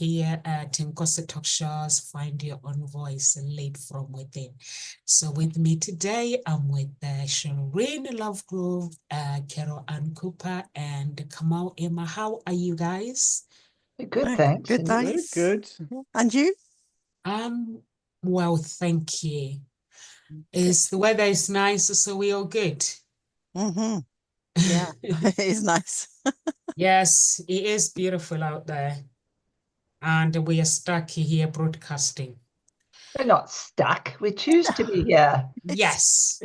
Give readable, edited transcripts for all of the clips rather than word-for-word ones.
here at Nkosi Talk Shows, Find Your Own Voice, Lead from Within. So with me today, I'm with Shireen Lovegrove, Carol Ann Cooper, and Kamal Emma. How are you guys? Good, thanks. Good, thanks. Good. And you? Well, thank you. The weather is nice, so we all good. Mm-hmm. Yeah, it is nice. Yes, it is beautiful out there. And we are stuck here broadcasting. We're not stuck. We choose to be here. Yes.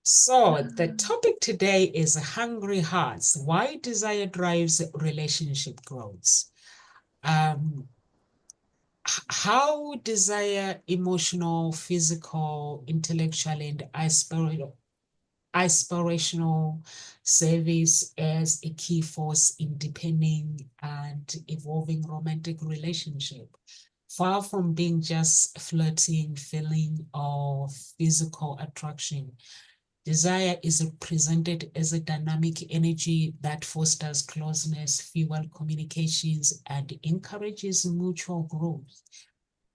So the topic today is hungry hearts. Why desire drives relationship growth. How desire, emotional, physical, intellectual, and aspirational service as a key force in deepening and evolving romantic relationship. Far from being just flirting, feeling, or physical attraction, desire is presented as a dynamic energy that fosters closeness, fuels communications, and encourages mutual growth.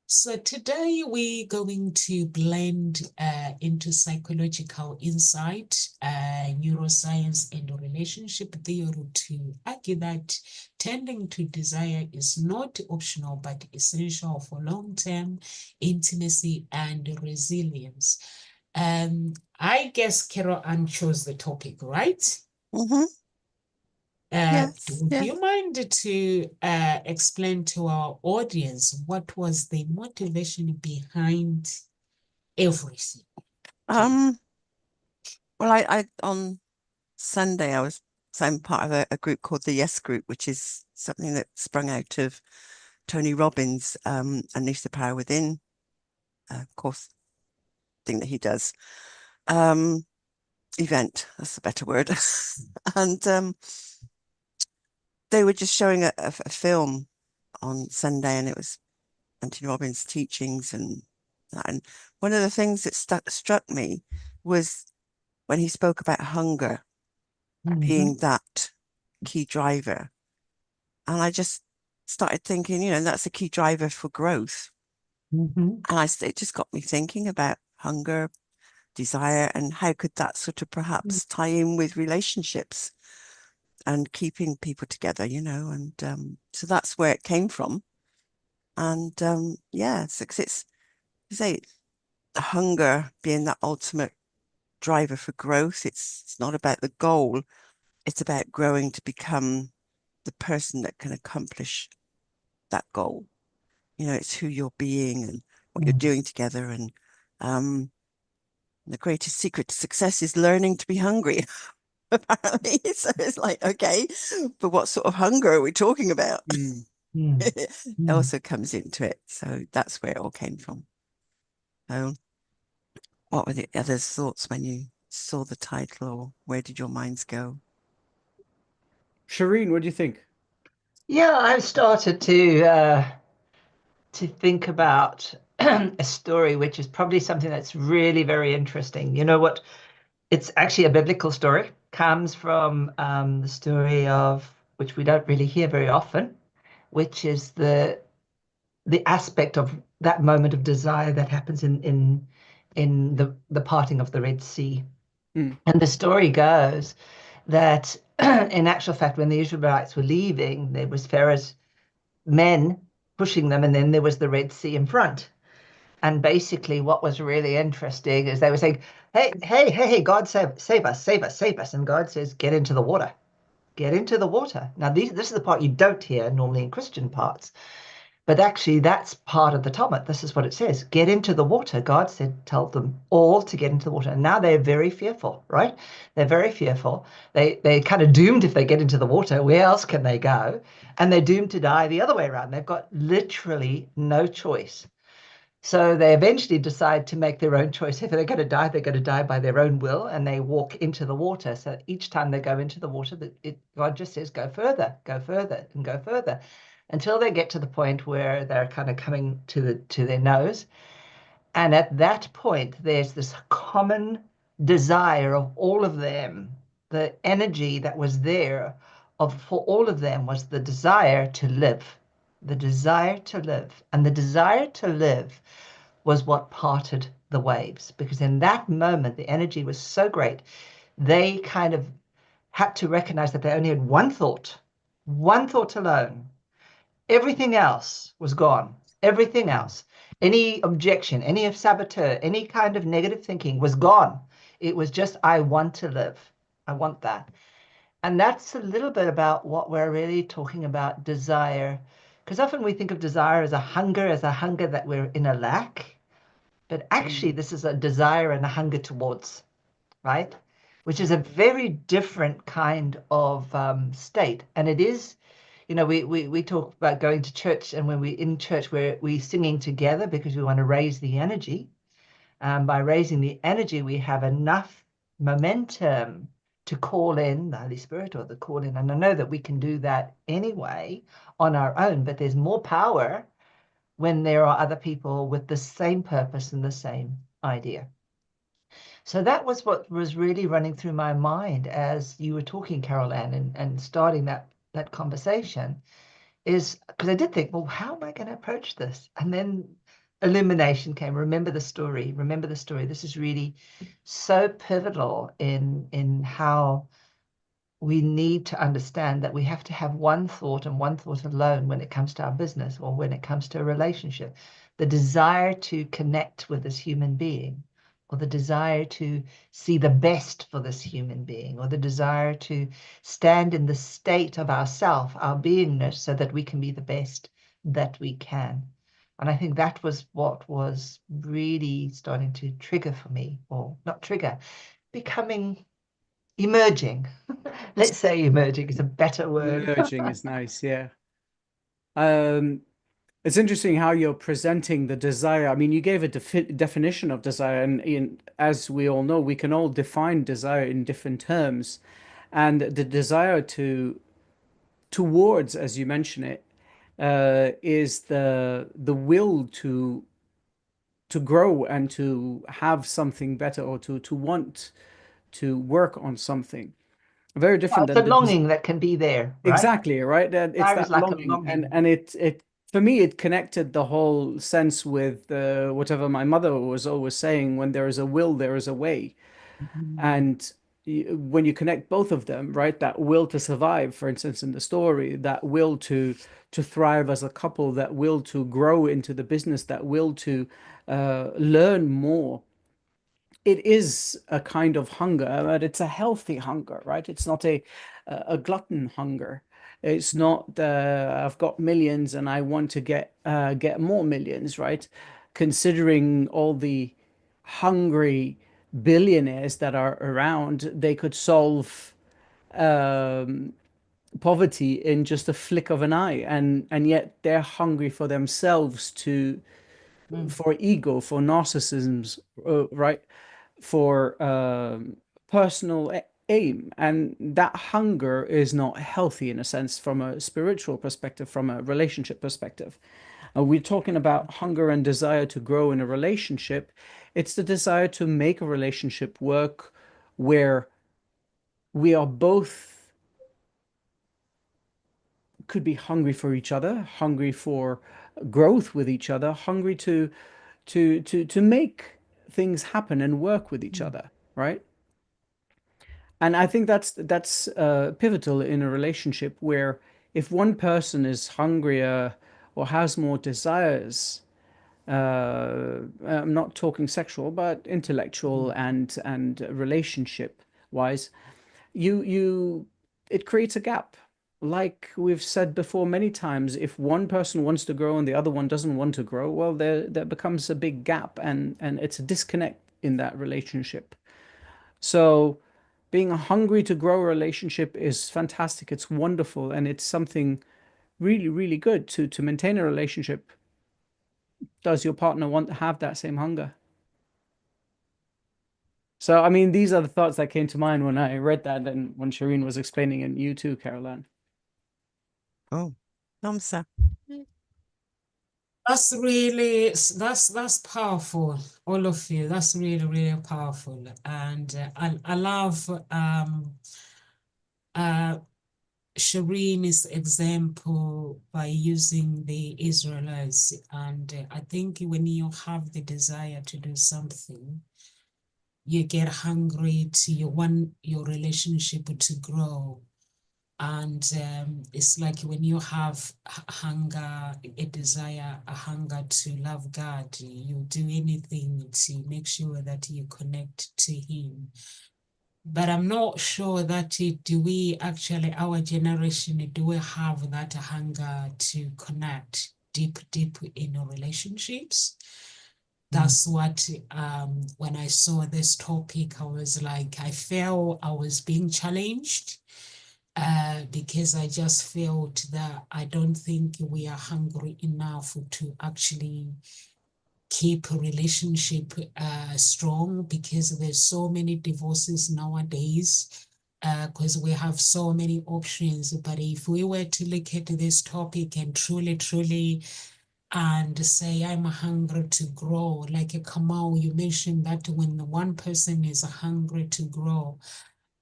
So today we're going to blend into psychological insight, neuroscience, and relationship theory to argue that tending to desire is not optional but essential for long-term intimacy and resilience. I guess Carol Ann chose the topic, right? Mm-hmm. Yes, Do you mind to explain to our audience what was the motivation behind everything? Well, I on Sunday I was part of a group called the Yes Group, which is something that sprung out of Tony Robbins' Unleash the Power Within, of course, thing that he does. Event, that's a better word. And they were just showing a film on Sunday, and it was Anthony Robbins' teachings and that. And one of the things that struck me was when he spoke about hunger being that key driver. And I just started thinking, that's a key driver for growth. And it just got me thinking about hunger, desire, and how could that sort of perhaps tie in with relationships and keeping people together, and so that's where it came from. And it's say hunger being that ultimate driver for growth. It's not about the goal, it's about growing to become the person that can accomplish that goal. It's who you're being and what you're doing together. And the greatest secret to success is learning to be hungry. Apparently. So it's like, okay, but what sort of hunger are we talking about? It also comes into it. So that's where it all came from. What were the other thoughts when you saw the title, or where did your minds go? Shireen, what do you think? Yeah, I've started to think about a story, which is probably something that's really very interesting. You know what? It's actually a biblical story. Comes from the story of, which we don't really hear very often, which is the aspect of that moment of desire that happens in the parting of the Red Sea. And the story goes that in actual fact, when the Israelites were leaving, there was Pharaoh's men pushing them, and then there was the Red Sea in front. And basically what was really interesting is they were saying, hey, God, save us, save us, save us. And God says, get into the water. Get into the water. Now, this is the part you don't hear normally in Christian parts. But actually, that's part of the Talmud. This is what it says. Get into the water. God said, tell them all to get into the water. And now they're very fearful, right? They're very fearful. They're kind of doomed if they get into the water. Where else can they go? And they're doomed to die the other way around. They've got literally no choice. So they eventually decide to make their own choice. If they're going to die by their own will, and they walk into the water. So each time they go into the water, God just says, go further, and go further, until they get to the point where they're kind of coming to their nose. And at that point, there's this common desire of all of them. The energy that was there for all of them was the desire to live. the desire to live. And the desire to live was what parted the waves, because in that moment, the energy was so great. They kind of had to recognize that they only had one thought alone. Everything else was gone. Everything else, any objection, any saboteur, any kind of negative thinking was gone. It was just, I want to live. I want that. And that's a little bit about what we're really talking about, desire. Because often we think of desire as a hunger that we're in a lack. But actually, this is a desire and a hunger towards, right? Which is a very different kind of state. And it is, we talk about going to church, and when we're in church, we're singing together because we want to raise the energy. By raising the energy, we have enough momentum to call in the Holy Spirit, or the call in. And I know that we can do that anyway on our own, but there's more power when there are other people with the same purpose and the same idea. So that was what was really running through my mind as you were talking, Carol Ann, and starting that conversation, is because I did think, well, how am I going to approach this? And then illumination came. Remember the story. Remember the story. This is really so pivotal in how we need to understand that we have to have one thought and one thought alone when it comes to our business or when it comes to a relationship. The desire to connect with this human being, or the desire to see the best for this human being, or the desire to stand in the state of ourself, our beingness, so that we can be the best that we can. And I think that was what was really starting to trigger for me, or not trigger, emerging. Let's say emerging is a better word. Emerging is nice, yeah. It's interesting how you're presenting the desire. I mean, you gave a definition of desire, and as we all know, we can all define desire in different terms. And the desire towards, as you mention it, is the will to grow and to have something better, or to want to work on something. Very different It's a than longing that can be there, right? exactly, right? That it's Desire is that like a longing, longing. and it for me it connected the whole sense with whatever my mother was always saying: when there is a will, there is a way. And when you connect both of them, right, that will to survive, for instance, in the story, that will to thrive as a couple, that will to grow into the business, that will to learn more, it is a kind of hunger, but it's a healthy hunger, right? It's not a glutton hunger. It's not I've got millions and I want to get more millions, right? Considering all the hungry billionaires that are around, they could solve um, poverty in just a flick of an eye, and yet they're hungry for themselves, for ego, for narcissisms, right? For personal aim. And that hunger is not healthy in a sense, from a spiritual perspective, from a relationship perspective. We're talking about hunger and desire to grow in a relationship. It's the desire to make a relationship work where we are both, could be hungry for each other, hungry for growth with each other, hungry to make things happen and work with each other, right? And I think that's pivotal in a relationship, where if one person is hungrier or has more desires, I'm not talking sexual, but intellectual and relationship wise, you it creates a gap. Like we've said before many times, if one person wants to grow and the other one doesn't want to grow, well, there becomes a big gap, and it's a disconnect in that relationship. So being hungry to grow a relationship is fantastic. It's wonderful, and it's something really, really good to maintain a relationship. Does your partner want to have that same hunger? So, I mean, these are the thoughts that came to mind when I read that, and when Shireen was explaining, and you too, Caroline. Oh, Namsa. That's powerful, all of you. That's really, really powerful. And I love Shireen's example by using the Israelites, and I think when you have the desire to do something, you get hungry you want your relationship to grow. And it's like when you have hunger, a desire, a hunger to love God, you do anything to make sure that you connect to Him. But I'm not sure that do we actually, our generation, do we have that hunger to connect deep in our relationships? That's what, when I saw this topic, I was like, I felt I was being challenged because I just felt that I don't think we are hungry enough to actually keep a relationship strong, because there's so many divorces nowadays because we have so many options. But if we were to look at this topic and truly and say, I'm hungry to grow, like Kamau, you mentioned that when one person is hungry to grow,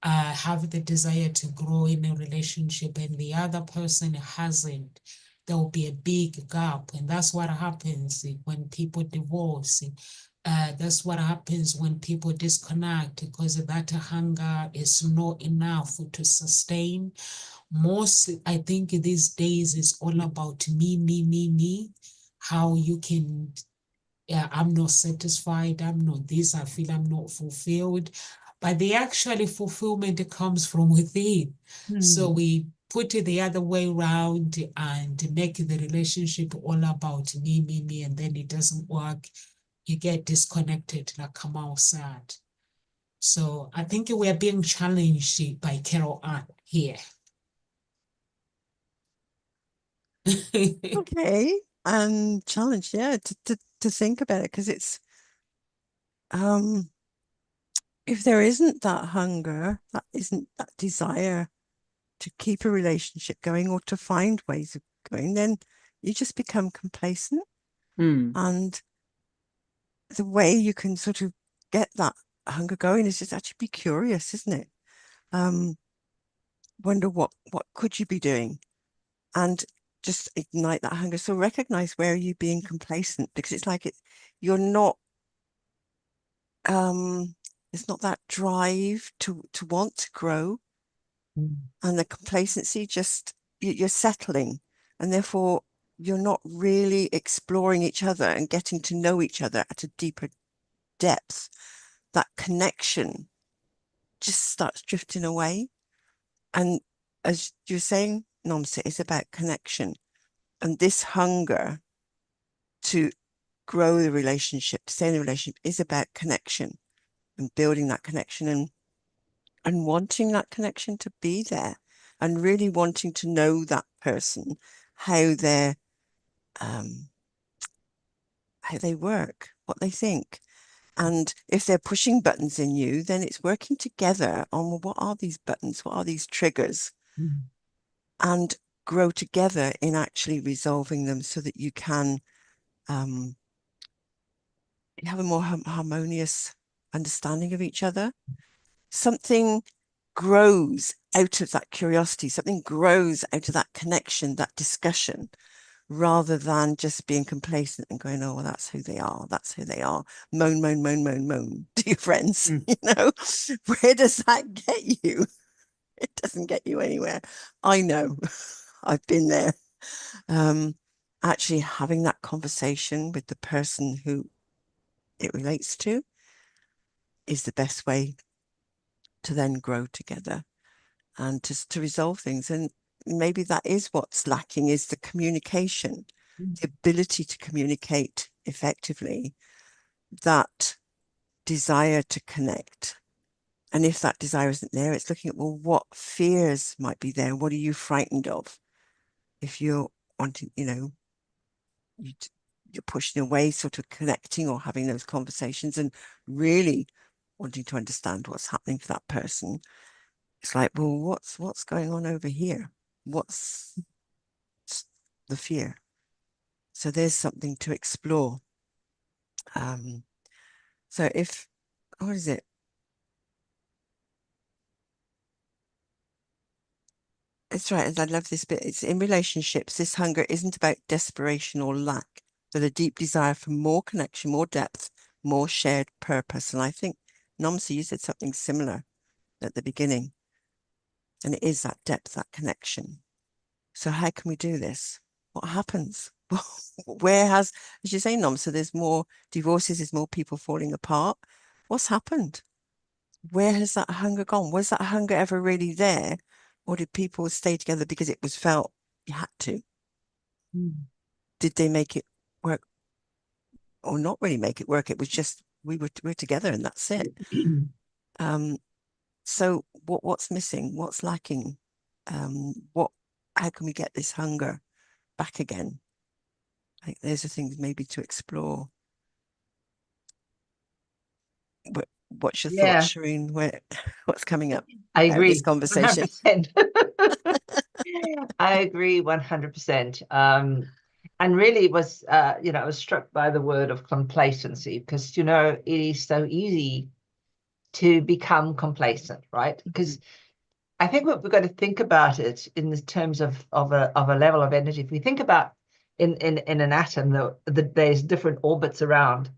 have the desire to grow in a relationship and the other person hasn't, there will be a big gap. And that's what happens when people divorce. That's what happens when people disconnect, because that hunger is not enough to sustain. Most, I think these days is all about me. How you can, yeah, I'm not satisfied, I'm not this, I feel I'm not fulfilled. But the actually fulfillment comes from within. So we put it the other way around and make the relationship all about me, and then it doesn't work. You get disconnected, like Kamal said. So I think we're being challenged by Carol Ann here. Okay. And challenge, yeah, to think about it, because it's if there isn't that hunger, that isn't that desire to keep a relationship going or to find ways of going, then you just become complacent. And the way you can sort of get that hunger going is just actually be curious, isn't it? Wonder what could you be doing, and just ignite that hunger. So recognize, where are you being complacent? Because it's like you're not it's not that drive to want to grow, and the complacency, just you're settling, and therefore you're not really exploring each other and getting to know each other at a deeper depth. That connection just starts drifting away. And as you're saying, Nomsa, it's about connection, and this hunger to grow the relationship, to stay in the relationship, is about connection and building that connection, and wanting that connection to be there, and really wanting to know that person, how they're how they work, what they think. And if they're pushing buttons in you, then it's working together on, well, what are these buttons? What are these triggers? And grow together in actually resolving them, so that you can have a more harmonious understanding of each other. Something grows out of that curiosity, something grows out of that connection, that discussion, rather than just being complacent and going, oh, well, that's who they are. That's who they are. Moan to your friends. You know, where does that get you? It doesn't get you anywhere. I know. I've been there. Actually having that conversation with the person who it relates to is the best way to then grow together and to resolve things. And maybe that is what's lacking, is the communication, the ability to communicate effectively, that desire to connect. And if that desire isn't there, it's looking at, well, what fears might be there? What are you frightened of? If you're wanting, you're pushing away sort of connecting or having those conversations and really wanting to understand what's happening for that person. It's like, well, what's going on over here? What's the fear? So there's something to explore. So what is it? It's right. And I love this bit. It's in relationships. This hunger isn't about desperation or lack, but a deep desire for more connection, more depth, more shared purpose. And I think, Nomsa, you said something similar at the beginning. And it is that depth, that connection. So how can we do this? What happens? Where has, as you say, Nomsa, there's more divorces, there's more people falling apart. What's happened? Where has that hunger gone? Was that hunger ever really there? Or did people stay together because it was felt you had to? Did they make it work or not really make it work? It was just we're together and that's it. So what's missing? What's lacking? How can we get this hunger back again? I think those are things maybe to explore. What's your thoughts, Shireen? What's coming up I out of agree. this conversation? 100%. I agree 100%. And really was, I was struck by the word of complacency because, it is so easy to become complacent, right? Because I think we've got to think about it in the terms of a level of energy. If we think about in an atom, there's different orbits around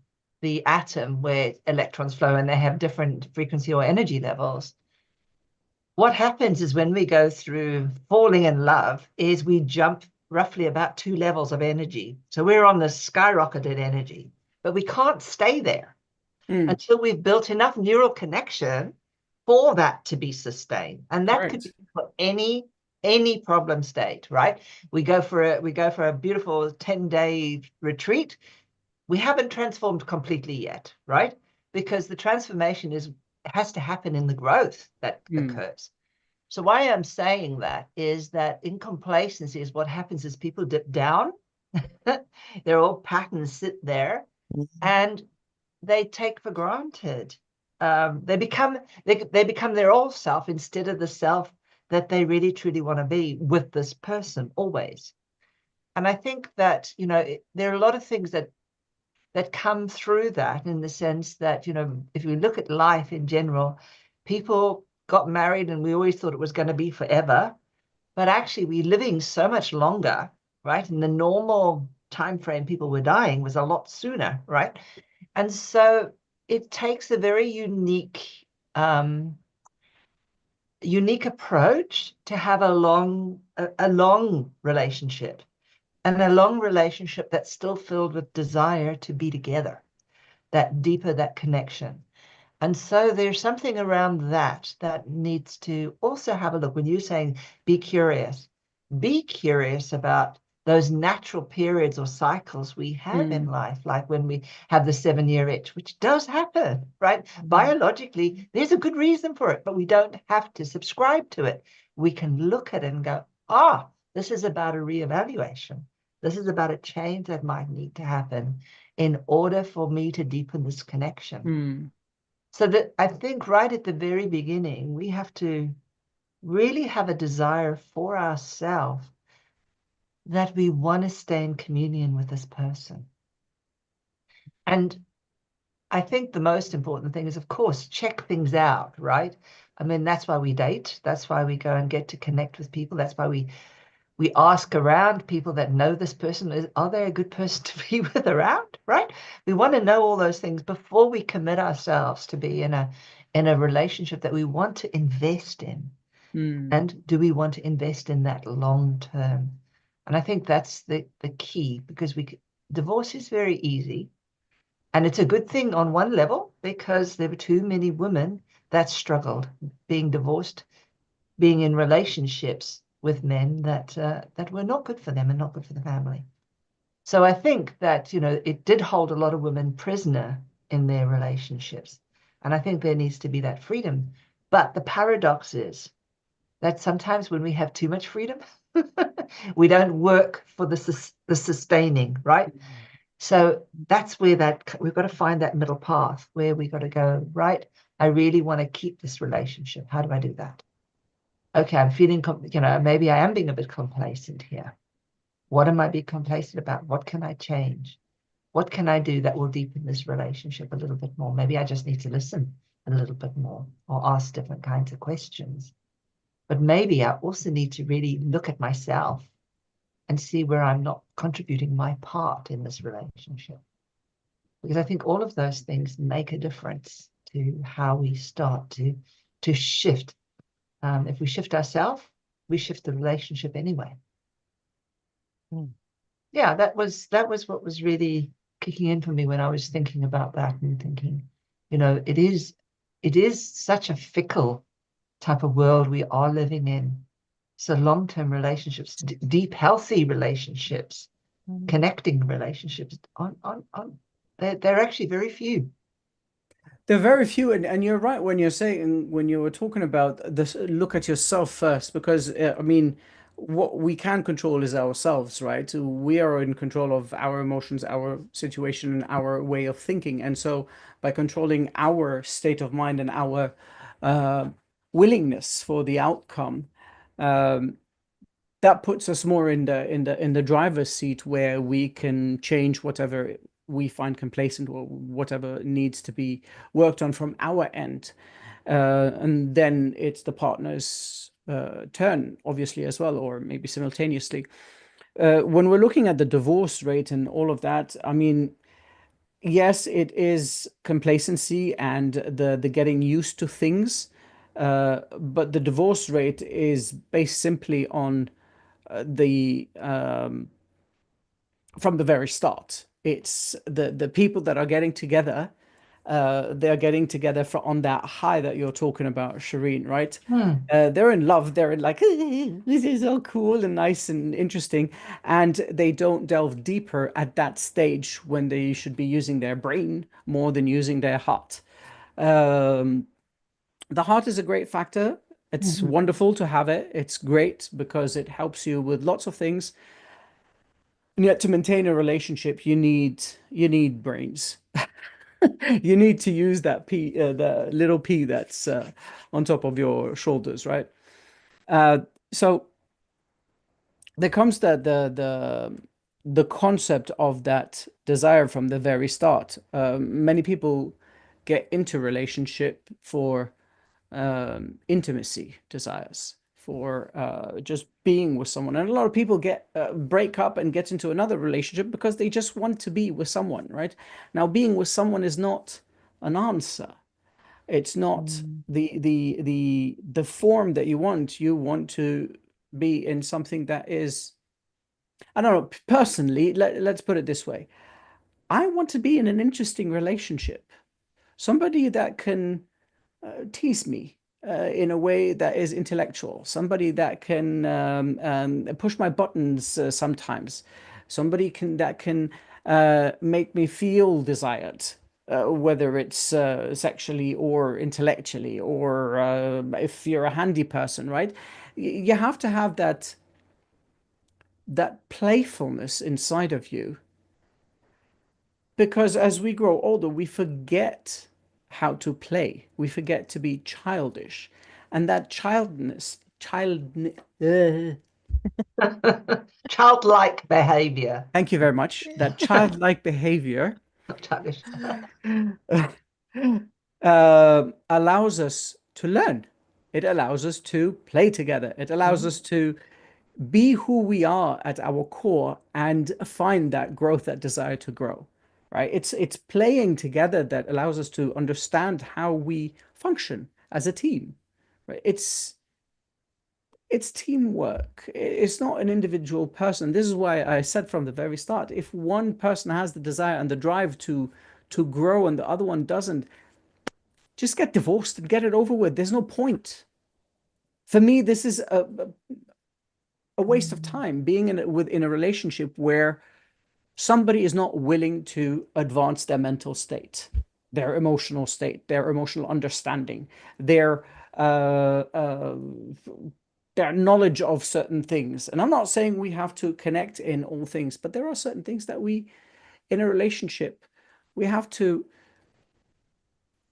the atom where electrons flow and they have different frequency or energy levels. What happens is when we go through falling in love is we jump roughly about 2 levels of energy. So we're on the skyrocketed energy, but we can't stay there until we've built enough neural connection for that to be sustained. And that could be for any problem state, right? We go for a beautiful 10-day retreat. We haven't transformed completely yet, right? Because the transformation has to happen in the growth that occurs. So why I'm saying that is that in complacency is what happens is people dip down. Their old patterns sit there and they take for granted. They become their old self instead of the self that they really truly want to be with this person always. And I think that, there are a lot of things that come through that in the sense that, if we look at life in general, people got married and we always thought it was going to be forever, but actually we're living so much longer, right? And the normal time frame people were dying was a lot sooner, right? And so it takes a very unique approach to have a long relationship, and a long relationship that's still filled with desire to be together, that deeper, that connection. And so there's something around that needs to also have a look. When you're saying be curious about those natural periods or cycles we have in life, like when we have the 7-year itch, which does happen, right? Biologically, there's a good reason for it, but we don't have to subscribe to it. We can look at it and go, this is about a reevaluation. This is about a change that might need to happen in order for me to deepen this connection. So that I think right at the very beginning, we have to really have a desire for ourselves that we want to stay in communion with this person. And I think the most important thing is, of course, check things out, right? I mean, that's why we date. That's why we go and get to connect with people. That's why we ask around people that know this person. Are they a good person to be with around, right? We want to know all those things before we commit ourselves to be in a relationship that we want to invest in. And do we want to invest in that long term? And I think that's the key, because divorce is very easy. And it's a good thing on one level, because there were too many women that struggled being divorced, being in relationships with men that were not good for them and not good for the family. So I think that, it did hold a lot of women prisoner in their relationships. And I think there needs to be that freedom. But the paradox is that sometimes when we have too much freedom, we don't work for the sustaining, right? So that's where we've got to find that middle path where we got to go, right? I really want to keep this relationship. How do I do that? Okay, I'm feeling, maybe I am being a bit complacent here. What am I being complacent about? What can I change? What can I do that will deepen this relationship a little bit more? Maybe I just need to listen a little bit more or ask different kinds of questions. but maybe I also need to really look at myself and see where I'm not contributing my part in this relationship. Because I think all of those things make a difference to how we start to shift. If we shift ourselves, we shift the relationship anyway. Yeah, that was what was really kicking in for me when I was thinking about that and thinking, it is such a fickle type of world we are living in. So long-term relationships, deep, healthy relationships, connecting relationships, they're actually very few. There are very few, and you're right when you're saying, when you were talking about this, look at yourself first, because I mean, what we can control is ourselves, right? We are in control of our emotions, our situation, and our way of thinking. And so by controlling our state of mind and our uh, willingness for the outcome, um, that puts us more in the driver's seat, where we can change whatever we find complacent or whatever needs to be worked on from our end. And then it's the partner's turn, obviously, as well, or maybe simultaneously. When we're looking at the divorce rate and all of that, I mean, yes, it is complacency and the getting used to things, but the divorce rate is based simply on the from the very start. It's the people that are getting together. They're getting together for on that high that you're talking about, Shireen, right? They're in love. They're in like, this is so cool and nice and interesting, and they don't delve deeper at that stage when they should be using their brain more than using their heart. Um, the heart is a great factor. It's wonderful to have it. It's great because it helps you with lots of things. And yet to maintain a relationship, you need brains. You need to use that P, the little P that's on top of your shoulders, right? So there comes the concept of that desire from the very start. Many people get into relationship for intimacy desires, for just being with someone, and a lot of people get break up and get into another relationship because they just want to be with someone, right? Now being with someone is not an answer. It's not the form that you want. You want to be in something that is, I don't know, personally, let's put it this way. I want to be in an interesting relationship, somebody that can tease me in a way that is intellectual, somebody that can push my buttons sometimes, somebody that can make me feel desired, whether it's sexually or intellectually, or if you're a handy person, right? You have to have that playfulness inside of you, because as we grow older, we forget how to play. We forget to be childish. And that Childlike behavior. thank you very much. That childlike behavior Not childish. allows us to learn. It allows us to play together. It allows us to be who we are at our core and find that growth, that desire to grow, right? It's playing together that allows us to understand how we function as a team, right? It's teamwork. It's not an individual person. This is why I said from the very start, if one person has the desire and the drive to grow and the other one doesn't, just get divorced and get it over with. There's no point. For me, this is a waste of time being in a relationship where somebody is not willing to advance their mental state, their emotional state, their emotional understanding, uh, uh, their knowledge of certain things. And I'm not saying we have to connect in all things, but there are certain things that we, in a relationship, we have to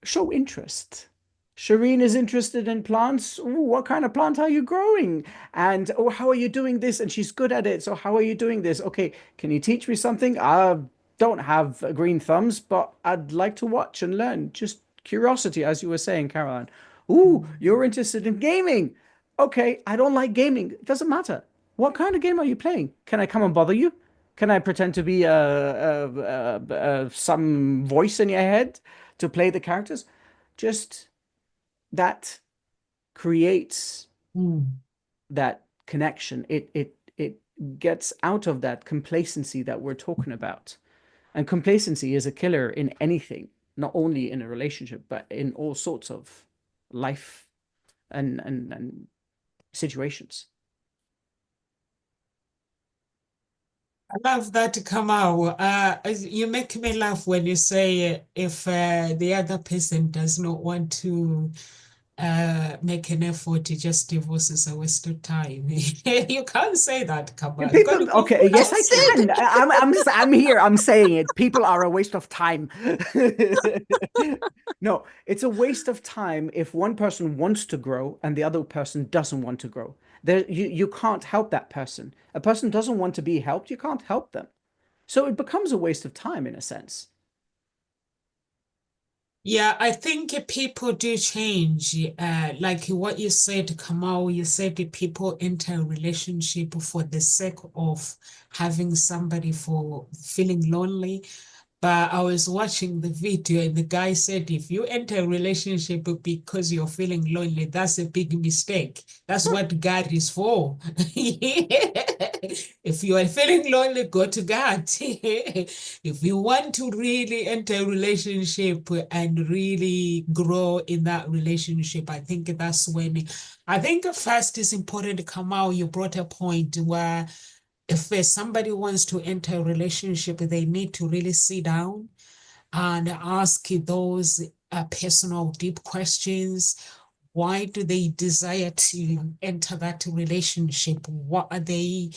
show interest. Shireen is interested in plants. Ooh, what kind of plant are you growing? And oh, how are you doing this? And she's good at it. So how are you doing this? Okay, can you teach me something? I don't have green thumbs, but I'd like to watch and learn. Just curiosity, as you were saying, Caroline. Ooh, you're interested in gaming. Okay, I don't like gaming. It doesn't matter. What kind of game are you playing? Can I come and bother you? Can I pretend to be some voice in your head to play the characters? Just that creates Mm. that connection. It gets out of that complacency that we're talking about. And complacency is a killer in anything, not only in a relationship, but in all sorts of life and situations. I love that, Kamau. You make me laugh when you say if the other person does not want to make an effort to just divorce is a waste of time. You can't say that, Kamau. You got to People, go for okay, yes, I it. can. I'm here. I'm saying it. People are a waste of time. No, it's a waste of time if one person wants to grow and the other person doesn't want to grow. You can't help that person. A person doesn't want to be helped, you can't help them. So it becomes a waste of time in a sense. Yeah, I think people do change. Like what you said, Kamau, you said that people enter a relationship for the sake of having somebody for feeling lonely. But I was watching the video and the guy said, if you enter a relationship because you're feeling lonely, that's a big mistake. That's what God is for. If you are feeling lonely, go to God. If you want to really enter a relationship and really grow in that relationship, I think that's when, I think first is important to come out. You brought a point where if somebody wants to enter a relationship, they need to really sit down and ask those personal, deep questions. Why do they desire to enter that relationship? What are they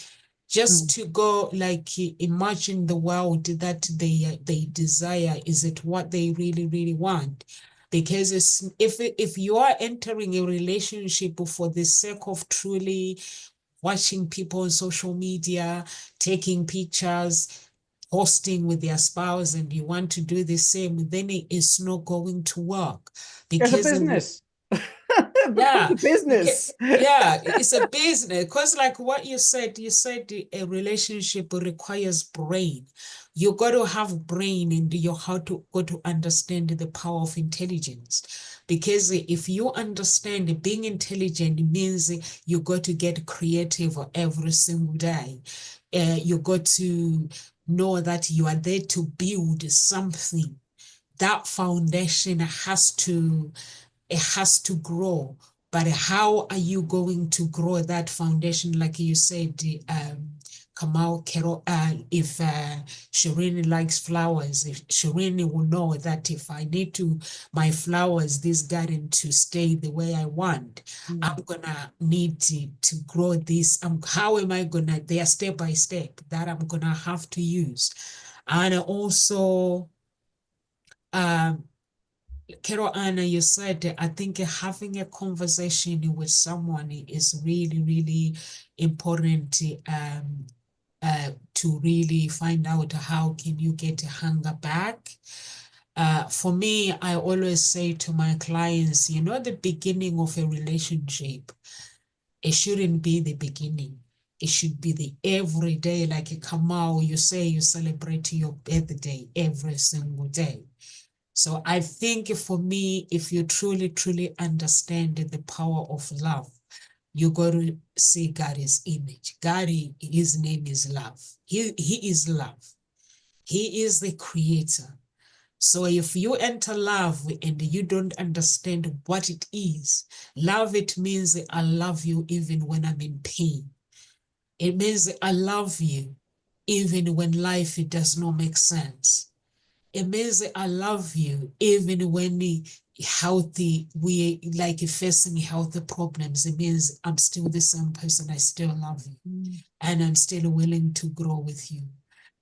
just to go like imagine the world that they desire? Is it what they really, really want? Because if you are entering a relationship for the sake of truly watching people on social media, taking pictures, posting with their spouse, and you want to do the same, then it's not going to work It's a because business. It becomes yeah, a business. yeah, it's a business. Because like what you said a relationship requires brain. You got to have brain and you how to got to understand the power of intelligence. Because if you understand being intelligent means you got to get creative every single day. You got to know that you are there to build something. That foundation has to grow. But how are you going to grow that foundation? Like you said, Kamal Kero, if Shireen likes flowers, if Shireen will know that if I need to my flowers, this garden to stay the way I want, I'm gonna need to grow this. How am I gonna? They are step by step that I'm gonna have to use, and also um Carol Anna, you said, I think having a conversation with someone is really, really important to really find out how can you get hunger back. For me, I always say to my clients, the beginning of a relationship, it shouldn't be the beginning. It should be the everyday, like a Kamau, you say you celebrate your birthday every single day. So I think for me, if you truly, truly understand the power of love, you got to see God's image. God, his name is love. He is love. He is the creator. So if you enter love and you don't understand what it is, love, it means I love you even when I'm in pain. It means I love you even when life it does not make sense. It means I love you even when healthy, we like facing health problems. It means I'm still the same person. I still love you and I'm still willing to grow with you.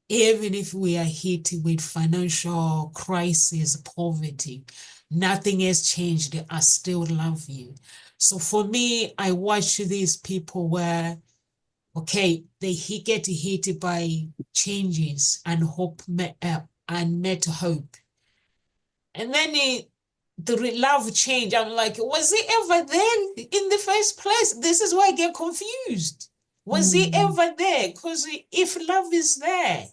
Even if we are hit with financial crisis, poverty, nothing has changed. I still love you. So for me, I watch these people where okay, he get hit by changes and hope met, and met hope. And then love change. I'm like, was he ever there in the first place? This is why I get confused. Was he ever there? Because if love is there,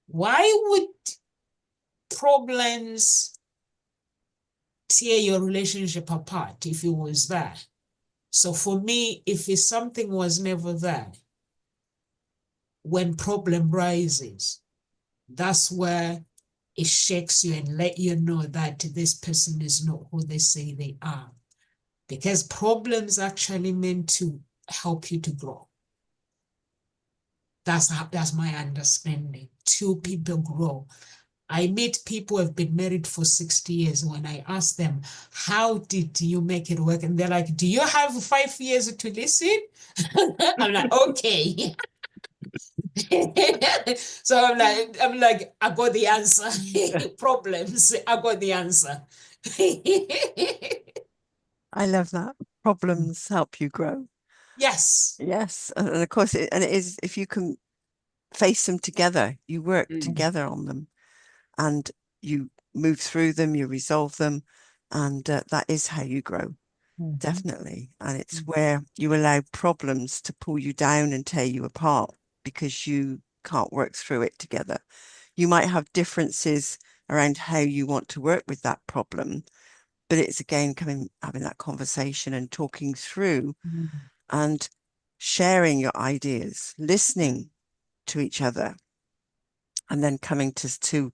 why would problems tear your relationship apart if it was there? So for me, if it's something was never there, when problem rises, that's where it shakes you and let you know that this person is not who they say they are. Because problems actually meant to help you to grow. That's my understanding. Two people grow. I meet people who have been married for 60 years. When I ask them, how did you make it work? And they're like, do you have 5 years to listen? I'm like, okay. So I'm like, I got the answer. Problems, I got the answer. I love that. Problems help you grow. Yes. Yes. And of course, it is, if you can face them together, you work together on them, and you move through them, you resolve them, and that is how you grow. Definitely. And it's where you allow problems to pull you down and tear you apart because you can't work through it together. You might have differences around how you want to work with that problem, but it's again having that conversation and talking through and sharing your ideas, listening to each other, and then coming to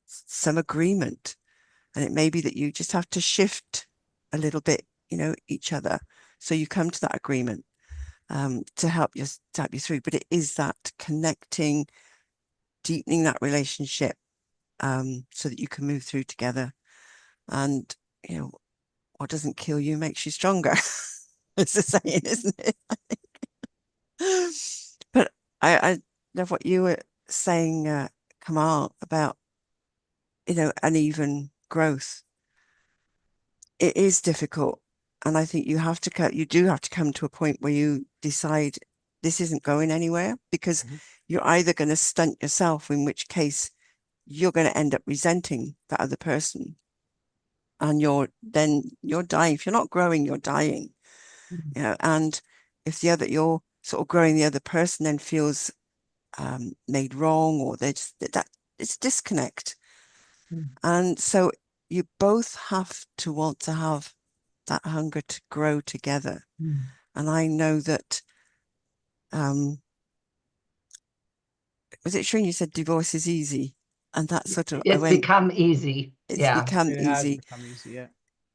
some agreement. And it may be that you just have to shift a little bit, each other. So you come to that agreement to help you through. But it is that connecting, deepening that relationship so that you can move through together. And, what doesn't kill you makes you stronger. It's the saying, isn't it? But I love what you were saying, Kamal, about, uneven growth. It is difficult. And I think you do have to come to a point where you decide this isn't going anywhere, because you're either going to stunt yourself, in which case you're going to end up resenting that other person. And you're dying. If you're not growing, you're dying. And if you're sort of growing, the other person then feels made wrong, or that it's disconnect. And so you both have to want to have that hunger to grow together. And I know that was it Shreen, you said divorce is easy, and that sort of it's become easy. It's become It easy. has become easy, yeah.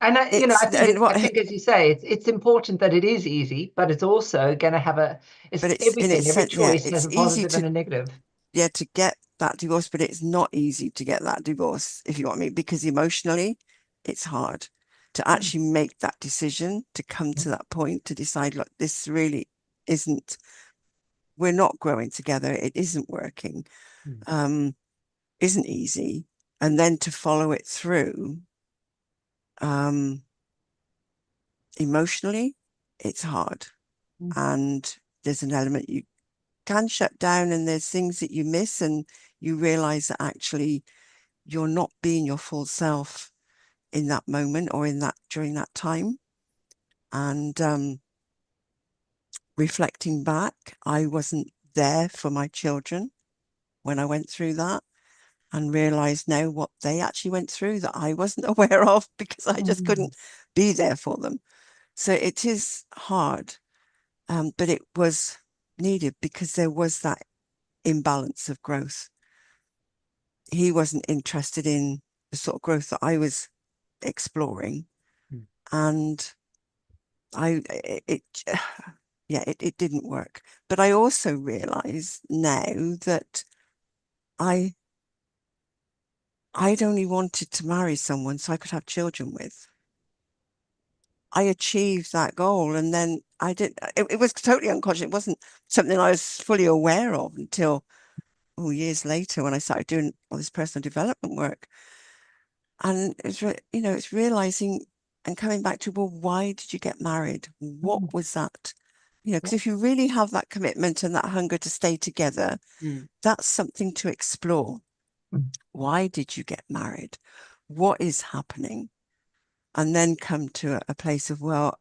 And I think, as you say, it's important that it is easy, but it's also going to have every choice has a positive and a negative. Yeah, to get that divorce, but it's not easy to get that divorce, if you want me, because emotionally it's hard to actually make that decision, to come to that point, to decide, look, this really isn't, we're not growing together, it isn't working, isn't easy. And then to follow it through, emotionally, it's hard. And there's an element you can shut down, and there's things that you miss, and you realize that actually you're not being your full self in that moment, or during that time. And reflecting back, I wasn't there for my children when I went through that, and realized now what they actually went through that I wasn't aware of, because I just couldn't be there for them. So it is hard, but it was needed, because there was that imbalance of growth. He wasn't interested in the sort of growth that I was exploring, and it didn't work. But I also realize now that I'd only wanted to marry someone so I could have children with. I achieved that goal, and then it was totally unconscious. It wasn't something I was fully aware of until years later, when I started doing all this personal development work. And it's realizing and coming back to, well, why did you get married? What was that? Because if you really have that commitment and that hunger to stay together, that's something to explore. Why did you get married? what is happening, and then come to a place of, well,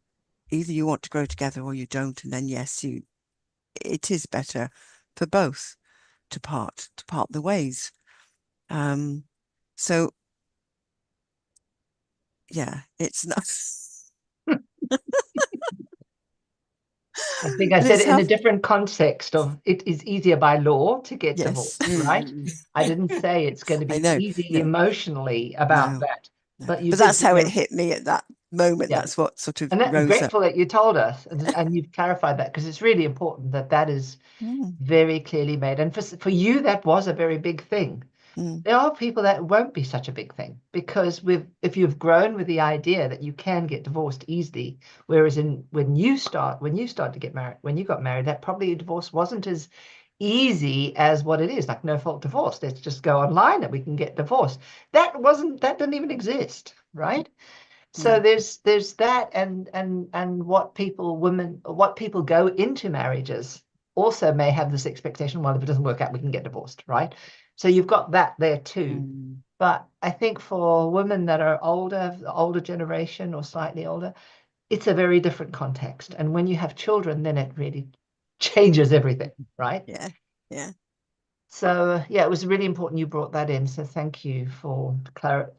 either you want to grow together or you don't, and then yes, it is better for both to part the ways. So yeah, it's not. I think I But said it's it in a different context of it is easier by law to get yes. divorced, right? I didn't say it's going to I be know. easy No, emotionally about no, that. no. But you But did that's bring how it a, hit me at that moment. yeah. That's what sort of And I'm rose up. grateful that you told us and you've clarified that, because it's really important that that is Mm, very clearly made. And for you, that was a very big thing. mm, There are people that won't be such a big thing, because if you've grown with the idea that you can get divorced easily, whereas when you start to get married, when you got married, that probably divorce wasn't as easy as what it is, like no fault divorce. Let's just go online and we can get divorced. That didn't even exist, right? So no. there's that, and what people go into marriages also may have this expectation, well, if it doesn't work out, we can get divorced, right? So you've got that there too. Mm, But I think for women that are older, the older generation or slightly older, it's a very different context. And when you have children, then it really changes everything, right? yeah, yeah, So yeah, it was really important you brought that in. So thank you for for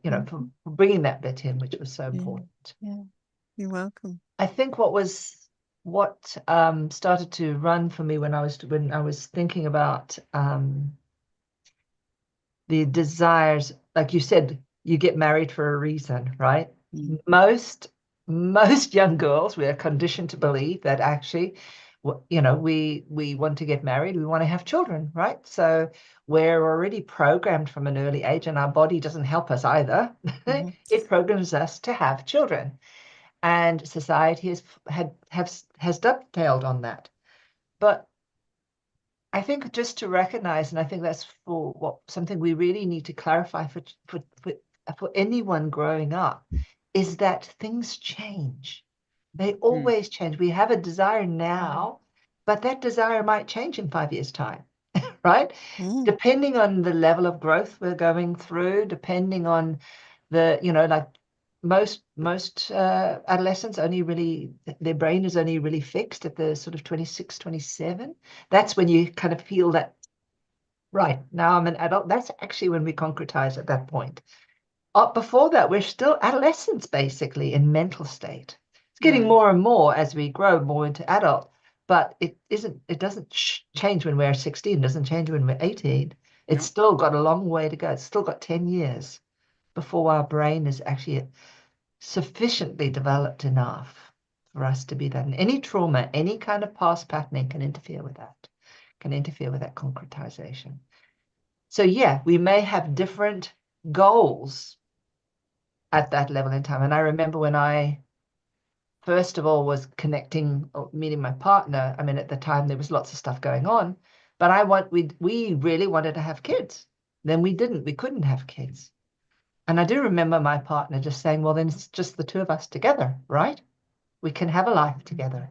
bringing that bit in, which was so yeah, important. yeah. You're welcome. I think what started to run for me when I was thinking about the desires, like you said, you get married for a reason, right? Mm, Most young girls, we are conditioned to believe that actually, we want to get married, we want to have children, right? So we're already programmed from an early age, and our body doesn't help us either. mm-hmm, It programs us to have children, and society has dovetailed on that. But I think just to recognize, and I think that's something we really need to clarify for anyone growing up, is that things change. They always change. We have a desire now, but that desire might change in 5 years' time, right? mm, Depending on the level of growth we're going through, depending on like most adolescents only really, their brain is only really fixed at the sort of 26, 27. That's when you kind of feel that, right, now I'm an adult. That's actually when we concretize at that point. Before that, we're still adolescents, basically, in mental state. It's getting more and more as we grow more into adult, but it doesn't change when we're 16, it doesn't change when we're 18. It's still got a long way to go. It's still got 10 years before our brain is actually sufficiently developed enough for us to be that. And any trauma, any kind of past patterning can interfere with that, concretization. So yeah, we may have different goals at that level in time. And I remember when I first of all was connecting or meeting my partner, I mean, at the time there was lots of stuff going on, but we really wanted to have kids. Then we couldn't have kids. And I do remember my partner just saying, well, then it's just the two of us together, right? We can have a life together.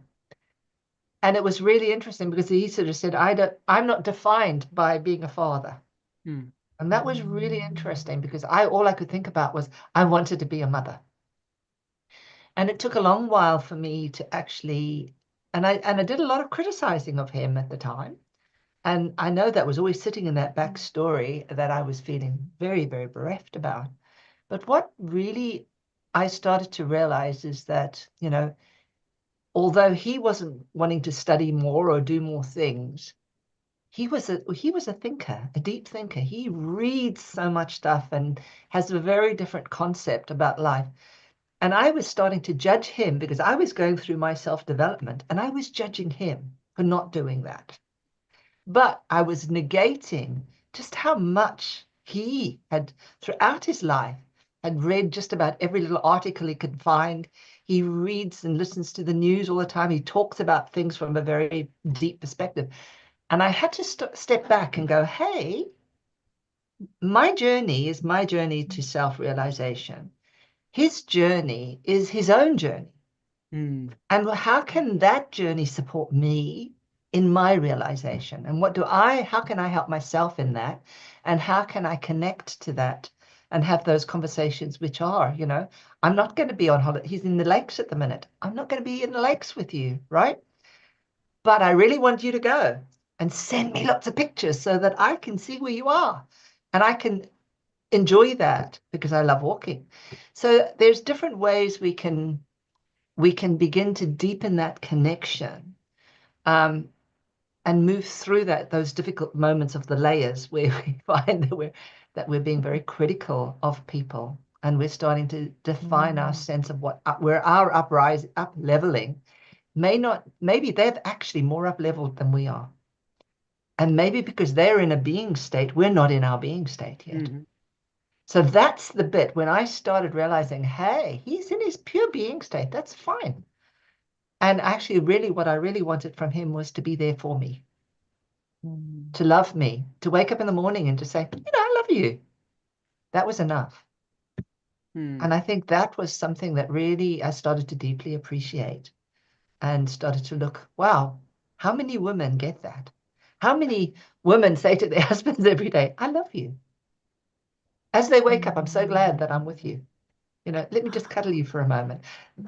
And it was really interesting because he sort of said, I'm not defined by being a father. And that was really interesting because all I could think about was I wanted to be a mother. And it took a long while for me to actually, and I did a lot of criticizing of him at the time. And I know that was always sitting in that backstory that I was feeling very, very bereft about. But what really I started to realize is that, although he wasn't wanting to study more or do more things, he was a thinker, a deep thinker. He reads so much stuff and has a very different concept about life. And I was starting to judge him because I was going through my self-development and I was judging him for not doing that. But I was negating just how much he had, throughout his life, had read just about every little article he could find. He reads and listens to the news all the time. He talks about things from a very deep perspective. And I had to step back and go, hey, my journey is my journey to self-realization. His journey is his own journey. And how can that journey support me in my realization? And how can I help myself in that? And how can I connect to that and have those conversations, which are, I'm not going to be on holiday. He's in the lakes at the minute. I'm not going to be in the lakes with you, right? But I really want you to go and send me lots of pictures so that I can see where you are and I can enjoy that because I love walking. So there's different ways we can begin to deepen that connection, and move through those difficult moments of the layers where we find that we're being very critical of people, and we're starting to define our sense of where our up leveling maybe they're actually more up leveled than we are. And maybe because they're in a being state, we're not in our being state yet. Mm-hmm. So that's the bit when I started realizing, hey, he's in his pure being state. That's fine. And actually, really, what I really wanted from him was to be there for me, to love me, to wake up in the morning and to say, I love you. That was enough. And I think that was something that really I started to deeply appreciate and started to look, wow, how many women get that? How many women say to their husbands every day, I love you. As they wake up, I'm so glad that I'm with you. Let me just cuddle you for a moment.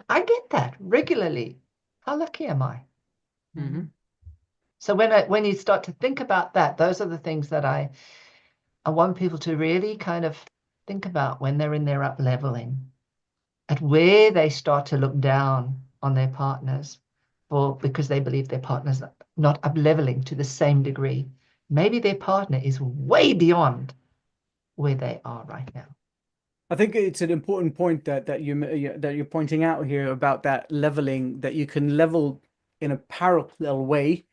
I get that regularly. How lucky am I? Mm-hmm. So when you start to think about that, those are the things that I want people to really kind of think about when they're in their up leveling, at where they start to look down on their partners because they believe their partner's not up leveling to the same degree. Maybe their partner is way beyond where they are right now. I think it's an important point that you're pointing out here about that leveling, that you can level in a parallel way,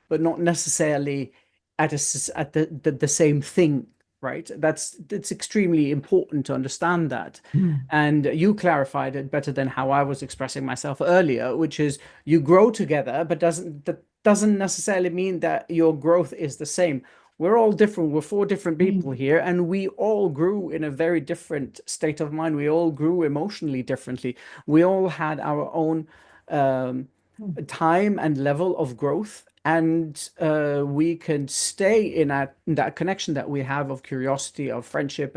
but not necessarily at the same thing, right? That's extremely important to understand that. And you clarified it better than how I was expressing myself earlier, which is you grow together, but that doesn't necessarily mean that your growth is the same. We're all different. We're four different people here, and we all grew in a very different state of mind. We all grew emotionally differently. We all had our own time and level of growth, and we can stay in that connection that we have of curiosity, of friendship,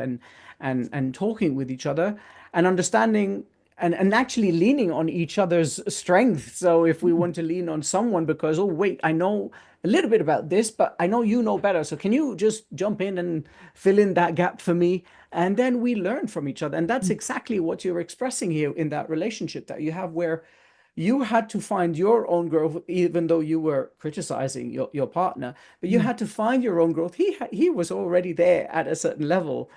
and talking with each other and understanding and actually leaning on each other's strength. So if we want to lean on someone because, oh wait, I know a little bit about this, but I know you know better, so can you just jump in and fill in that gap for me? And then we learn from each other. And that's exactly what you're expressing here in that relationship that you have, where you had to find your own growth, even though you were criticizing your partner, but you had to find your own growth. He was already there at a certain level,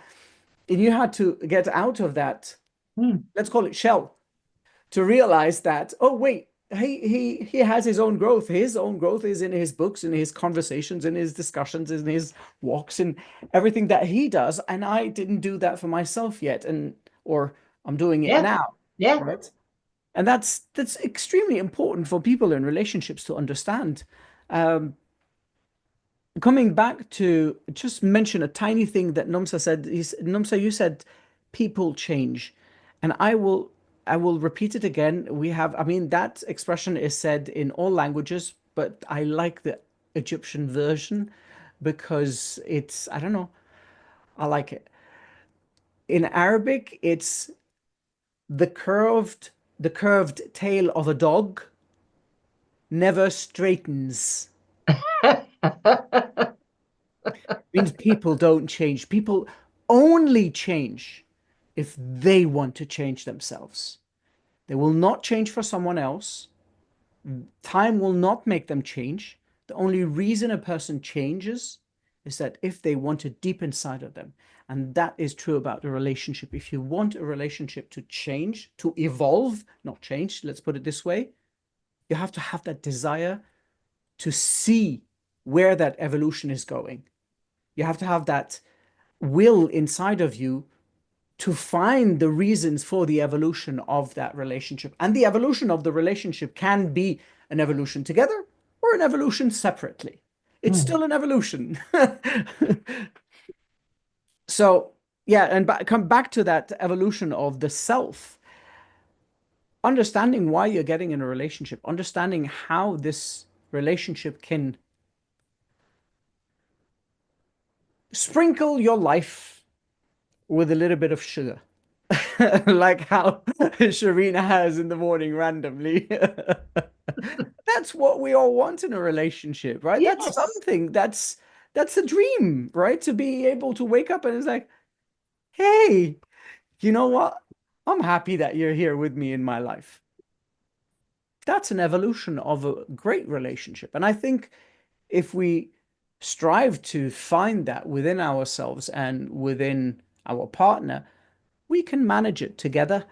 and you had to get out of that, let's call it shell, to realize that, oh wait, he has his own growth. His own growth is in his books, in his conversations, in his discussions, in his walks, and everything that he does. And I didn't do that for myself yet, or I'm doing it now, right? And that's extremely important for people in relationships to understand. Coming back to just mention a tiny thing that Nomsa said. Nomsa, you said people change, and I will repeat it again. I mean, that expression is said in all languages, but I like the Egyptian version because I don't know, I like it. In Arabic, it's the curved tail of a dog never straightens. Means people don't change. People only change if they want to change themselves. They will not change for someone else. Time will not make them change. The only reason a person changes is that if they want it deep inside of them. And that is true about a relationship. If you want a relationship to change, to evolve, not change, let's put it this way, you have to have that desire to see where that evolution is going. You have to have that will inside of you to find the reasons for the evolution of that relationship. And the evolution of the relationship can be an evolution together or an evolution separately. It's still an evolution. So, yeah, and come back to that evolution of the self, understanding why you're getting in a relationship, understanding how this relationship can sprinkle your life with a little bit of sugar. Like how Sharina has in the morning randomly. That's what we all want in a relationship, right? That's Yes. something that's a dream, right? To be able to wake up and it's like, hey, you know what? I'm happy that you're here with me in my life. That's an evolution of a great relationship. And I think if we strive to find that within ourselves and within our partner, we can manage it together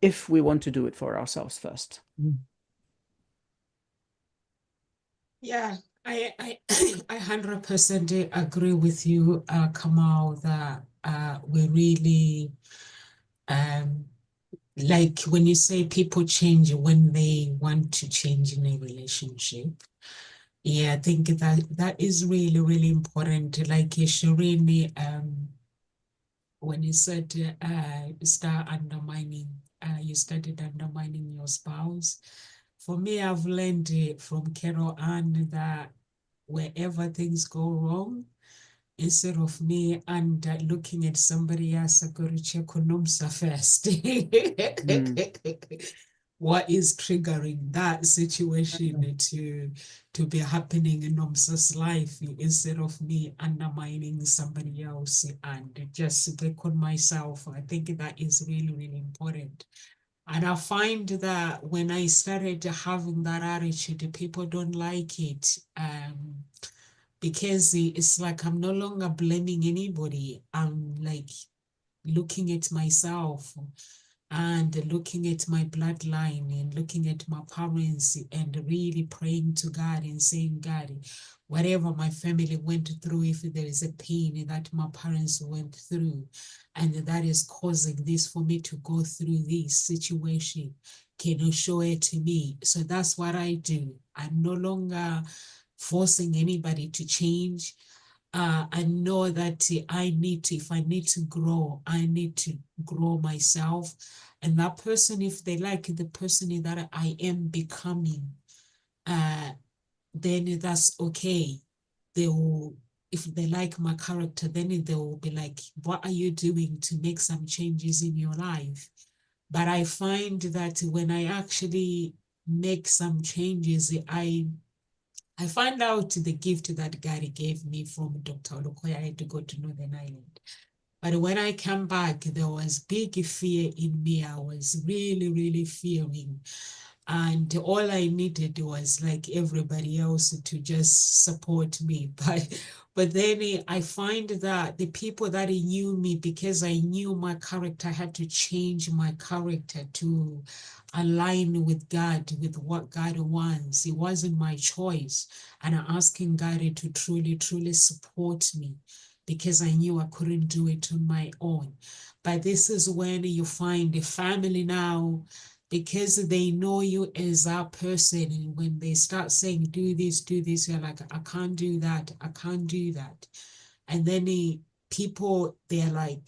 if we want to do it for ourselves first. Yeah, I 100% agree with you, Kamal, that we really like when you say people change when they want to change in a relationship. Yeah, I think that is really, really important. Like Shireen, when you said start undermining, you started undermining your spouse. For me, I've learned from Carol Ann that wherever things go wrong, instead of me and looking at somebody else, I go to check on Nomsa first. Mm. What is triggering that situation to be happening in Nomsa's life instead of me undermining somebody else and just work on myself. I think that is really, really important. And I find that when I started having that attitude, people don't like it. Because it's like I'm no longer blaming anybody. I'm like looking at myself and looking at my bloodline and looking at my parents and really praying to God and saying, God, whatever my family went through, if there is a pain that my parents went through, and that is causing this for me to go through this situation, can you show it to me? So that's what I do. I'm no longer forcing anybody to change. I know that I need to, if I need to grow, I need to grow myself. And that person, if they like the person that I am becoming, uh, then that's okay. They will, if they like my character, then they will be like, what are you doing to make some changes in your life? But I find that when I actually make some changes, I find out the gift that God gave me from Dr. Olukoya. I had to go to Northern Ireland. But when I came back, there was big fear in me. I was really, really fearing. And all I needed was like everybody else to just support me. But then I find that the people that knew me, because I knew my character, I had to change my character to align with God, with what God wants. It wasn't my choice. And I'm asking God to truly, truly support me because I knew I couldn't do it on my own. But this is when you find a family now, because they know you as that person. And when they start saying, do this, you're like, I can't do that. I can't do that. And then people, they're like,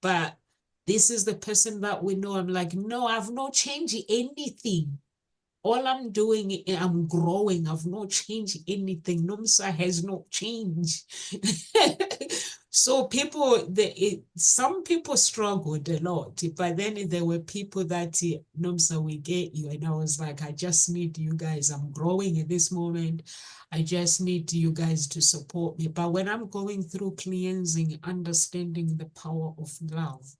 but this is the person that we know. I'm like, no, I've not changed anything. All I'm doing, I'm growing. I've not changed anything. NUMSA has not changed. So people, some people struggled a lot, but then there were people that, NUMSA, we get you. And I was like, I just need you guys. I'm growing at this moment. I just need you guys to support me. But when I'm going through cleansing, understanding the power of love,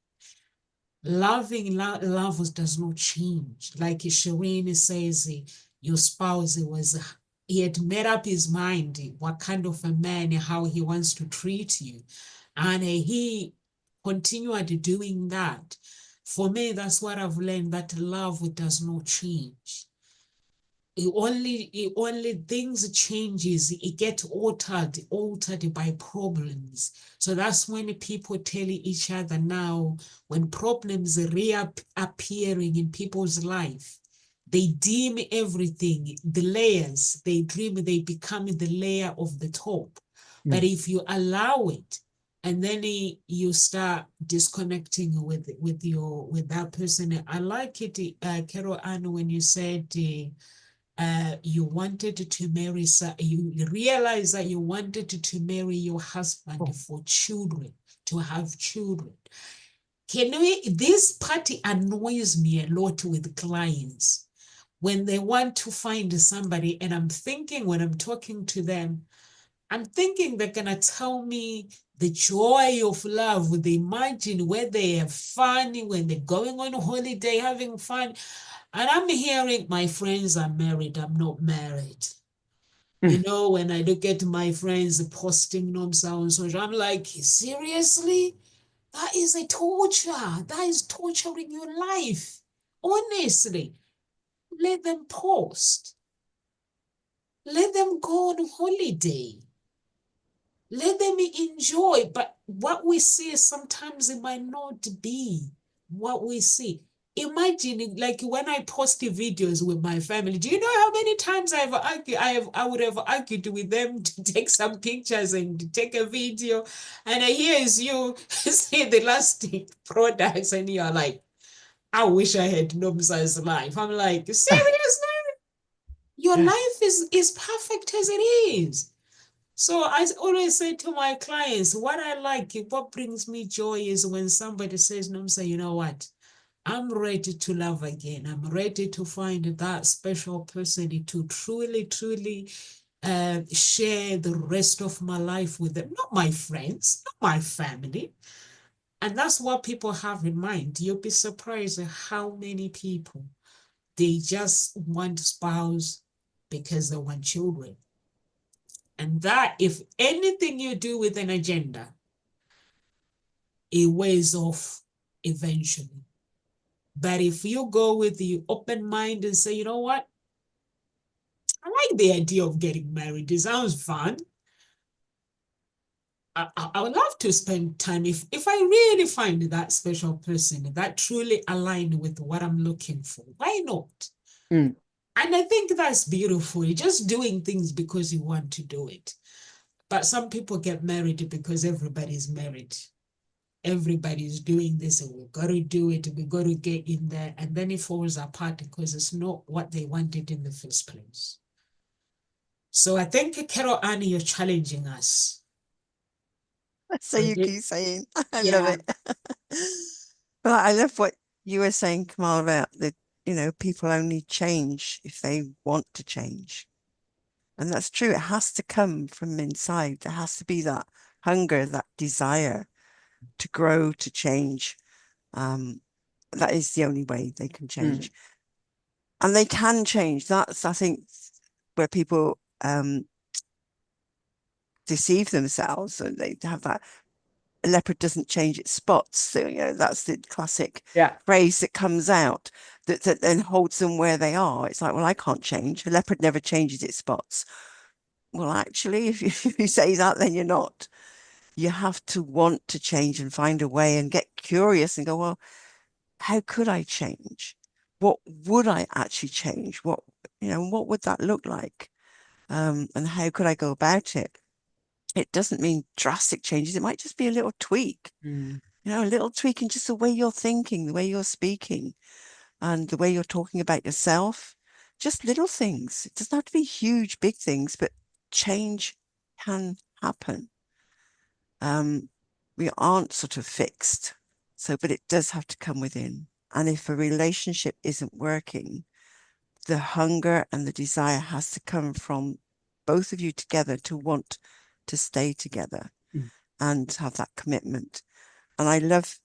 love does not change. Like Shireen says, your spouse he had made up his mind what kind of a man, how he wants to treat you. And he continued doing that. For me, that's what I've learned, that love does not change. It only things changes, it gets altered by problems. So that's when people tell each other now, when problems reappearing in people's life, they dim everything, the layers, they become the layer of the top. But if you allow it, and then you start disconnecting with that person. I like it, Carol Ann, when you said you wanted to marry, you realized that you wanted to marry your husband for children, to have children. This party annoys me a lot with clients when they want to find somebody, and I'm thinking when I'm talking to them, I'm thinking they're gonna tell me the joy of love. They imagine where they have fun, when they're going on holiday, having fun. And I'm hearing my friends are married, I'm not married. You know, when I look at my friends posting on social, I'm like, seriously? That is a torture. That is torturing your life. Honestly, let them post. Let them go on holiday. Let them enjoy. But what we see sometimes it might not be what we see. Imagine, like when I post videos with my family, do you know how many times I would have argued with them to take some pictures and to take a video, and here is you see the last products, and you're like, I wish I had Nomsa's life. I'm like, seriously? Your life is perfect as it is. So I always say to my clients, what I like, what brings me joy is when somebody says, Nomsa, you know what? I'm ready to love again. I'm ready to find that special person to truly, truly share the rest of my life with them. Not my friends, not my family. And that's what people have in mind. You'll be surprised at how many people, they just want spouse because they want children. And that, if anything you do with an agenda, it wears off eventually. But if you go with the open mind and say, you know what? I like the idea of getting married. It sounds fun. I would love to spend time if I really find that special person that truly aligns with what I'm looking for. Why not? Mm. And I think that's beautiful. You're just doing things because you want to do it. But some people get married because everybody's married. Everybody's doing this, and we've got to do it, we've got to get in there, and then it falls apart because it's not what they wanted in the first place. So I think, Carol Ann, you're challenging us. So you keep saying, I love Yeah. it. But I love what you were saying, Kamal, about the, people only change if they want to change. And that's true. It has to come from inside. There has to be that hunger, that desire to grow, to change. That is the only way they can change. And they can change. That's, I think, where people deceive themselves, and they have that a leopard doesn't change its spots. So, that's the classic phrase that comes out that then holds them where they are. It's like, well, I can't change. A leopard never changes its spots. Well, actually, if you say that, then you're not. You have to want to change and find a way and get curious and go, well, how could I change? What would I actually change? What would that look like? And how could I go about it? It doesn't mean drastic changes. It might just be a little tweak, a little tweak in just the way you're thinking, the way you're speaking, and the way you're talking about yourself. Just little things. It doesn't have to be huge, big things, but change can happen. We aren't sort of fixed. But it does have to come within. And if a relationship isn't working, the hunger and the desire has to come from both of you together to want to stay together and have that commitment. And I love,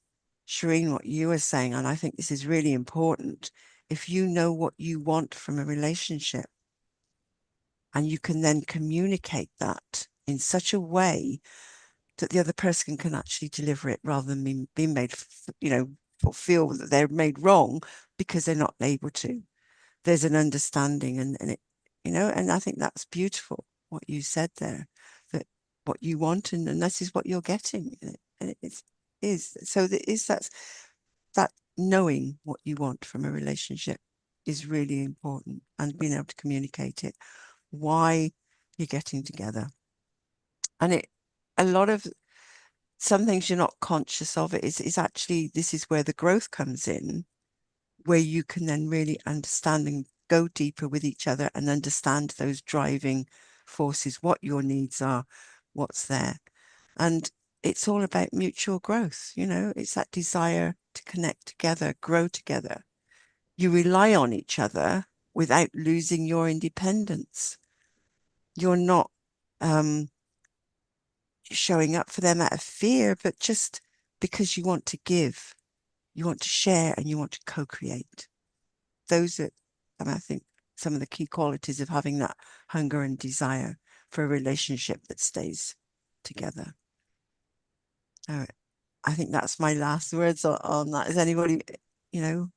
Shireen, what you were saying, and I think this is really important. If you know what you want from a relationship, and you can then communicate that in such a way that the other person can actually deliver it, rather than being made, feel that they're made wrong because they're not able to. There's an understanding, and it, and I think that's beautiful what you said there, that what you want and this is what you're getting, and it is. So there is that knowing what you want from a relationship is really important, and being able to communicate it, why you're getting together. And a lot of some things you're not conscious of it is actually, this is where the growth comes in, where you can then really understand and go deeper with each other and understand those driving forces, what your needs are, what's there. And it's all about mutual growth. You know, it's that desire to connect together, grow together. You rely on each other without losing your independence. You're not showing up for them out of fear, but just because you want to give, you want to share, and you want to co-create. Those are, I think, some of the key qualities of having that hunger and desire for a relationship that stays together. All right. I think that's my last words on that. Does anybody,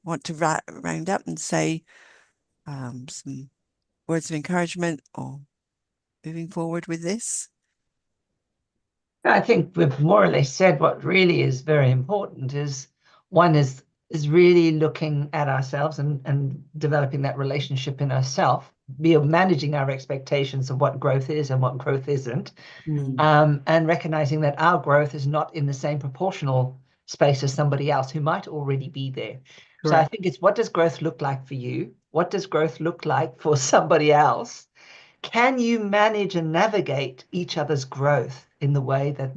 want to round up and say some words of encouragement or moving forward with this? I think we've more or less said what really is very important is one is really looking at ourselves and developing that relationship in ourselves, managing our expectations of what growth is and what growth isn't, and recognizing that our growth is not in the same proportional space as somebody else who might already be there. Correct. So I think it's, what does growth look like for you? What does growth look like for somebody else? Can you manage and navigate each other's growth in the way that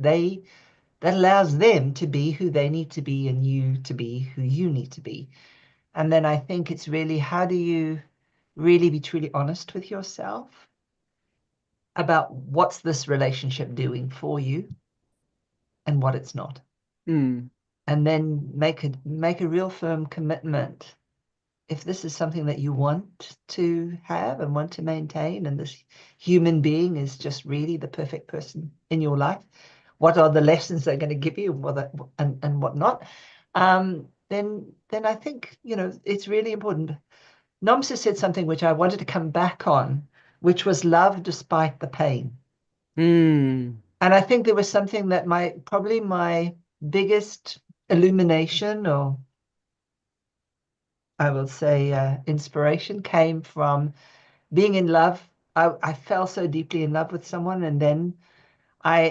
allows them to be who they need to be and you to be who you need to be? And then I think it's really, how do you really be truly honest with yourself about what's this relationship doing for you and what it's not? And then make a real firm commitment. If this is something that you want to have and want to maintain, and this human being is just really the perfect person in your life, what are the lessons they're going to give you and what not? Then I think, it's really important. Nomsa said something which I wanted to come back on, which was love despite the pain. And I think there was something that probably my biggest illumination, or I will say inspiration, came from being in love. I fell so deeply in love with someone, and then I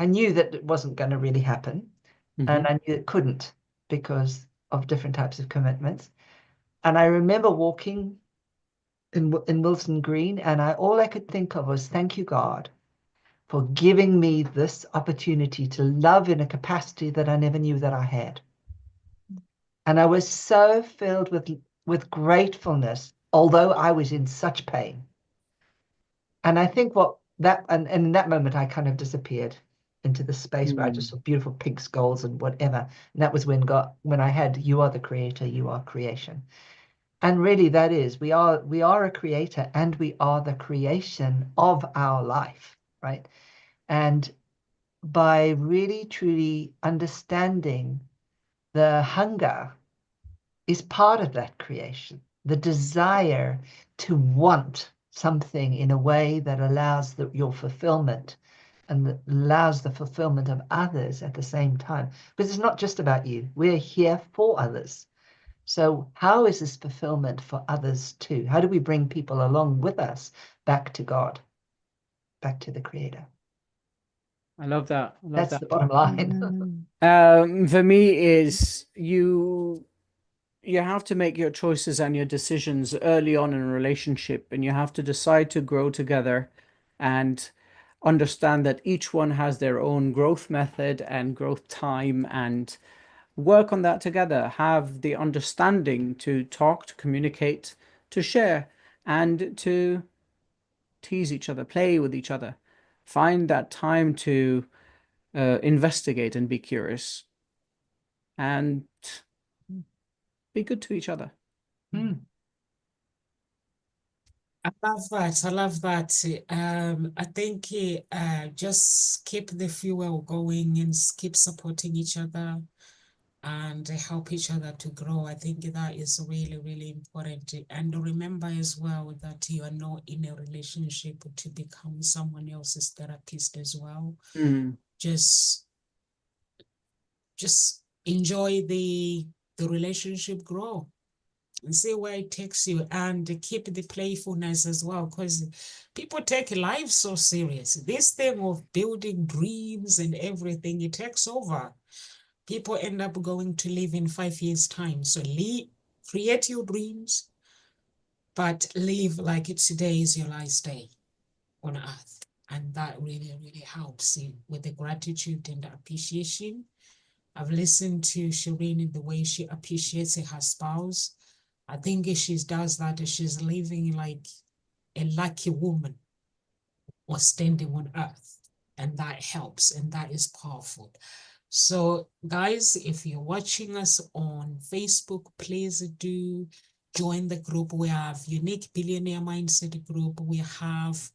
knew that it wasn't going to really happen. And I knew it couldn't because of different types of commitments. And I remember walking in Wilson Green, and all I could think of was, thank you, God, for giving me this opportunity to love in a capacity that I never knew that I had. And I was so filled with gratefulness, although I was in such pain. And I think and in that moment, I kind of disappeared into the space where I just saw beautiful pink skulls and whatever. And that was when I had, you are the creator, you are creation. And really that is, we are a creator, and we are the creation of our life, right? And by really truly understanding the hunger is part of that creation, the desire to want something in a way that allows your fulfillment and that allows the fulfillment of others at the same time. Because it's not just about you. We're here for others. So how is this fulfillment for others too? How do we bring people along with us back to God, back to the Creator? I love that. That's the bottom line. For me is you have to make your choices and your decisions early on in a relationship, and you have to decide to grow together and understand that each one has their own growth method and growth time, and work on that together. Have the understanding to talk, to communicate, to share, and to tease each other, play with each other. Find that time to investigate and be curious and be good to each other. I love that. I love that. I think just keep the fuel going and keep supporting each other and help each other to grow. I think that is really, really important. And remember as well that you are not in a relationship to become someone else's therapist as well. Just enjoy the relationship, grow and see where it takes you, and keep the playfulness as well, because people take life so serious. This thing of building dreams and everything, it takes over. People end up going to live in 5 years' time. So create your dreams, but live like today is your last day on earth. And that really, really helps with the gratitude and the appreciation. I've listened to Shireen in the way she appreciates her spouse. I think if she does that, she's living like a lucky woman or standing on earth. And that helps, and that is powerful. So, guys, if you're watching us on Facebook, please do join the group. We have Unique Billionaire Mindset Group. We have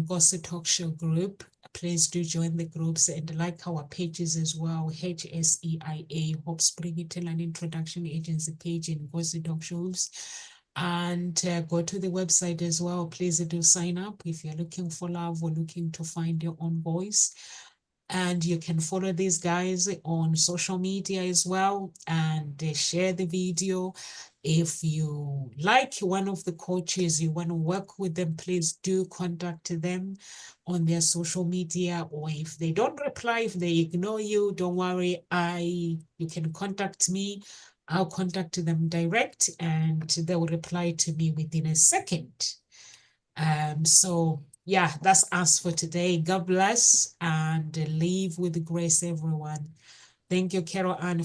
Gossip Talk Show group. Please do join the groups and like our pages as well. HSEIA, Hope Spring Italian Introduction Agency page and Gossip Talk Shows. And go to the website as well. Please do sign up if you're looking for love or looking to find your own voice. And you can follow these guys on social media as well and share the video. If you like one of the coaches, you want to work with them, please do contact them on their social media. Or if they don't reply, if they ignore you, don't worry. You can contact me. I'll contact them direct and they will reply to me within a second. So yeah, that's us for today. God bless and live with grace, everyone. Thank you, Carol Ann.